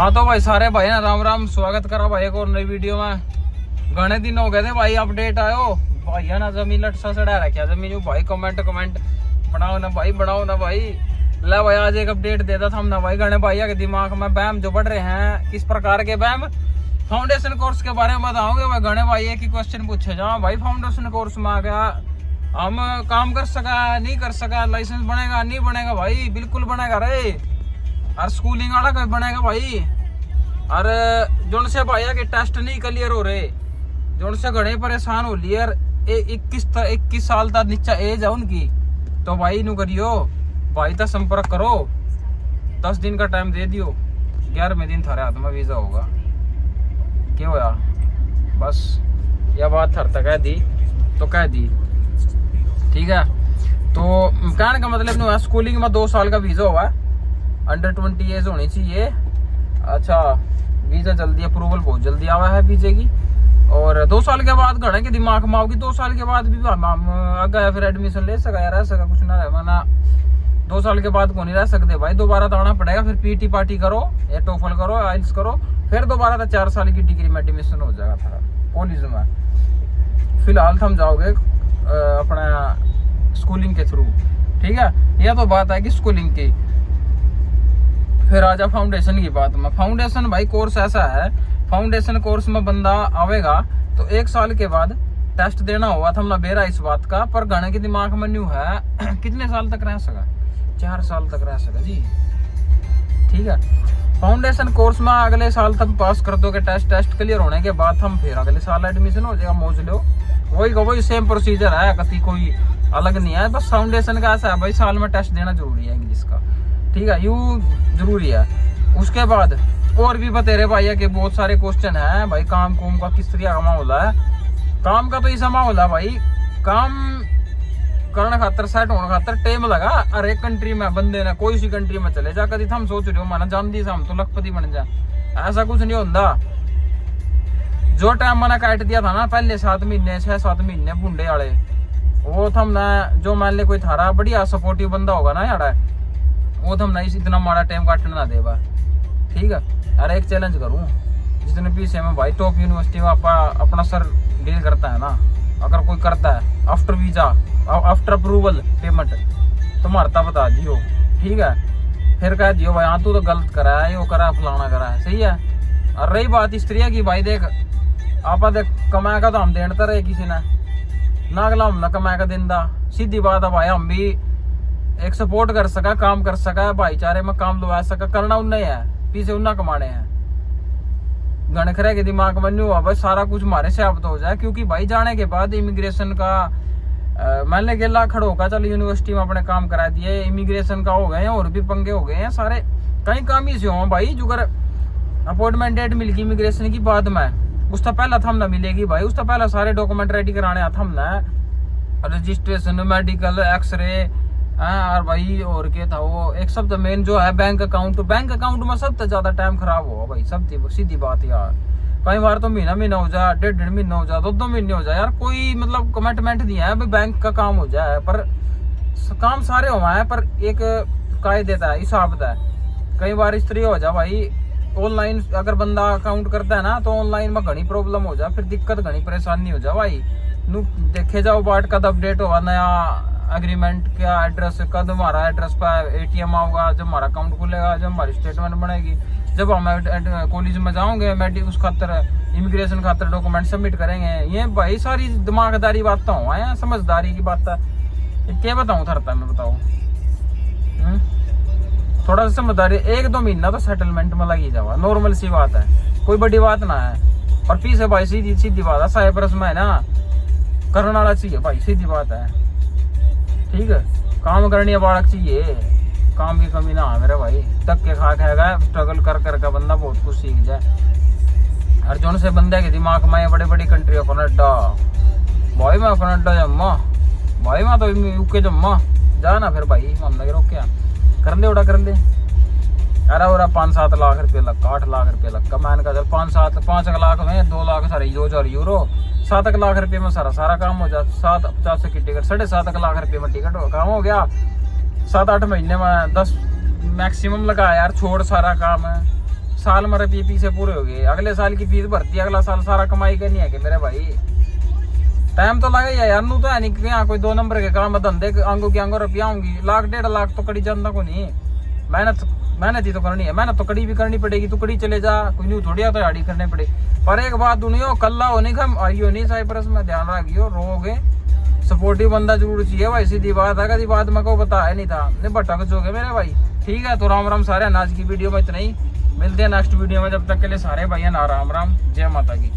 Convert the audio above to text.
हाँ तो भाई सारे भाई ना राम राम, स्वागत करा भाई एक और नई वीडियो में। घने दिन हो गए थे भाई, अपडेट आयो भाई है ना, जमीन लट सा चढ़ा रखा जमीन भाई। कमेंट बनाओ ना भाई, बनाओ ना भाई। ले भाई आज एक अपडेट देता था हम ना भाई। घने भैया के दिमाग में बैम जो बढ़ रहे हैं, किस प्रकार के बैम। फाउंडेशन कोर्स के बारे में बताओगे भाई। घने भाई एक ही क्वेश्चन पूछे जाओ भाई, फाउंडेशन कोर्स में आ गया हम काम कर सका नहीं कर सका, लाइसेंस बनेगा नहीं बनेगा भाई। बिल्कुल बनेगा रे, और स्कूलिंग वाला कभी बनेगा भाई। और जोन से भैया के टेस्ट नहीं क्लियर हो रहे, जोन से घने परेशान हो लिए। 21 साल तक नीचा एज है उनकी, तो भाई नु करियो भाई तक संपर्क करो। 10 दिन का टाइम दे दियो, 11वें दिन थारे हाथ में वीजा होगा। क्यों होया बस यह बात थर तक कह दी तो कह दी, ठीक है। तो कहने का मतलब स्कूलिंग में 2 साल का वीजा हुआ है, अंडर 20 एज होनी चाहिए। अच्छा वीजा जल्दी अप्रूवल बहुत जल्दी आवा है वीजे की। और 2 साल के बाद घने के दिमाग में आओगी, 2 साल के बाद भी आगे फिर एडमिशन ले सका या रह सका, कुछ ना रहना। 2 साल के बाद को नहीं रह सकते भाई, दोबारा तो आना पड़ेगा। फिर पीटी पार्टी करो या टोफल करो, आइल्स करो, फिर दोबारा तो 4 साल की डिग्री में एडमिशन हो जाएगा था कॉलेज में। फिलहाल थम जाओगे अपना स्कूलिंग के थ्रू, ठीक है। यह तो बात है कि स्कूलिंग की। फिर आजा फाउंडेशन की बात में। फाउंडेशन भाई कोर्स ऐसा है, फाउंडेशन कोर्स में बंदा आवेगा तो 1 साल के बाद टेस्ट देना होगा। था बेरा इस बात का, पर घने के दिमाग में न्यू है कितने साल तक रह सका, 4 साल तक रह सका जी, ठीक है। फाउंडेशन कोर्स में अगले साल तक पास कर दोगे टेस्ट क्लियर होने के बाद हम फिर अगले साल एडमिशन हो जाएगा, मौज लो। वही सेम प्रोसीजर है, कभी कोई अलग नहीं है। बस फाउंडेशन का ऐसा है भाई, साल में टेस्ट देना जरूरी है इंग्लिश का, ठीक है, यू जरूरी है। उसके बाद और भी बतेरे भाई के बहुत सारे क्वेश्चन है भाई। काम कुम का किस तरीके का माहौल है, काम का तो ऐसा माहौल है भाई, काम करने खातर सेट होने खातर टाइम लगा। हर एक कंट्री में बंदे ने कोई सी कंट्री में चले जा, कभी हम सोच रहे हो माना जान दी हम तो लखपति बन जा, ऐसा कुछ नहीं होता। जो टाइम मैंने काट दिया था ना पहले 7 महीने 6-7 महीने बूढ़े वाले, वो थम ना जो मान ले कोई थारा बढ़िया सपोर्टिव बंदा होगा ना यार, वो थम ना इतना माड़ा टाइम काटने ना देगा, ठीक है। अरे एक चैलेंज करूं, जितने पीछे में भाई टॉप यूनिवर्सिटी में अपना सर डील करता है ना, अगर कोई करता है after visa after approval payment तो मारता बता दियो, ठीक है। फिर कह दियो भाई हाँ तू तो गलत करा है, यो करा फलाना करा है, सही है। और रही बात स्त्रिया की भाई, देख आप देख कमाएगा तो हम देता रहे किसी ने नागला, हम ना कमाएगा दिंदा, सीधी बात है भाई। हम भी एक सपोर्ट कर सका, काम कर सका, भाईचारे में काम लगा सका, करना उन्हें है, पीछे उन्ना कमाने हैं। गणखरे के दिमाग में नहीं हुआ भाई सारा कुछ हमारे से आप तो हो जाए, क्योंकि भाई जाने के बाद इमिग्रेशन का मैंने गेला खड़ो होगा, चल यूनिवर्सिटी में अपने काम करा दिए, इमिग्रेशन का हो गए हैं और भी पंगे हो गए हैं सारे, कहीं काम ही से हो भाई। जो कर अपॉइंटमेंट डेट मिल गई इमिग्रेशन की बाद में, उसका पहला थम ना मिलेगी भाई, उसका पहला सारे डॉक्यूमेंट रेडी कराने थम ना, रजिस्ट्रेशन, मेडिकल, एक्सरे, और भाई और क्या था वो एक सब तो मेन जो है बैंक अकाउंट में सबसे ज्यादा टाइम खराब हुआ भाई, सब सीधी बात यार। कई बार तो महीना हो जाए, 1.5 महीना हो जाए, 2 महीने हो जाए यार, कोई मतलब कमिटमेंट नहीं है भाई बैंक का काम हो जाए, पर काम सारे हुआ है, पर एक कायदे था हिसाब था। कई बार इस तरह हो जाए भाई, ऑनलाइन अगर बंदा अकाउंट करता है ना तो ऑनलाइन में घनी प्रॉब्लम हो जाए, फिर दिक्कत घनी परेशानी हो जाए भाई। देखे जाओ बाट कद अपडेट होगा नया एग्रीमेंट क्या, एड्रेस कद हमारा एड्रेस पर एटीएम आओगा, जब हमारा अकाउंट खुलेगा, जब हमारी स्टेटमेंट बनेगी, जब हम कॉलेज में जाओगे उस खातर इमिग्रेशन खातर डॉक्यूमेंट सबमिट करेंगे। ये भाई सारी दिमागदारी बात तो है, समझदारी की बात है, क्या बताऊँ थरता मैं बताओ। थोड़ा सा समझदारी, 1-2 महीना तो सेटलमेंट में लगी जावा, नॉर्मल सी बात है, कोई बड़ी बात ना है। और पीछे भाई सीधी बात है, साइप्रस में है ना करने वाला चाहिए भाई, सीधी बात है, ठीक है। काम करनी है बालक चाहिए, काम की कमी ना है मेरे भाई। तक के खा खाएगा, स्ट्रगल कर का बंदा बहुत कुछ सीख जाए। और जो से बंदे के दिमाग में बड़ी बड़ी कंट्री, कनाडा भाई, मैं कनाडा जम्मा भाई, मैं तो यूके जम्मा जाना, फिर भाई हमने रोक कर ले उड़ा कर ले। अरे और 5-7 लाख रुपये लग, 8 लाख रुपये लग, मैंने कहा चल 5 लाख में 2 लाख सारे 2,000 यूरो, 7 लाख रुपये में सारा काम हो जाता। 750 की टिकट, 7.5 लाख रुपये में टिकट काम हो गया। 7-8 महीने में 10 मैक्सिमम लगा यार, छोड़ सारा काम है। साल मेरे पी से पूरे हो गए, अगले साल की फीस भरती है, अगला साल सारा कमाई करनी है कि मेरे भाई। टाइम तो लगेगा यार, नू तो है नहीं यहाँ कोई 2 नंबर के काम धंधे आंगो की आंगो रुपया आऊंगी, 1.5 लाख तो कड़ी जनता को नहीं। मेहनत ही तो करनी है, मेहनत तो कड़ी भी करनी पड़ेगी, तू कड़ी चले जा, कोई न्यू थोड़ी तो हाड़ी करने पड़े। पर एक बात दुनिया कल्ला होने का आइयो नहीं साइप्रस में, ध्यान रखियो, रोगे सपोर्टिव बंदा जरूर चाहिए भाई, सीधी बात है। कभी बात मैं को बताया नहीं था, नहीं भटक जोगे मेरे भाई। ठीक है, तो राम राम सारे, आज की वीडियो में इतना ही, मिलते हैं नेक्स्ट वीडियो में, जब तक के लिए सारे भाई ना राम राम, जय माता की।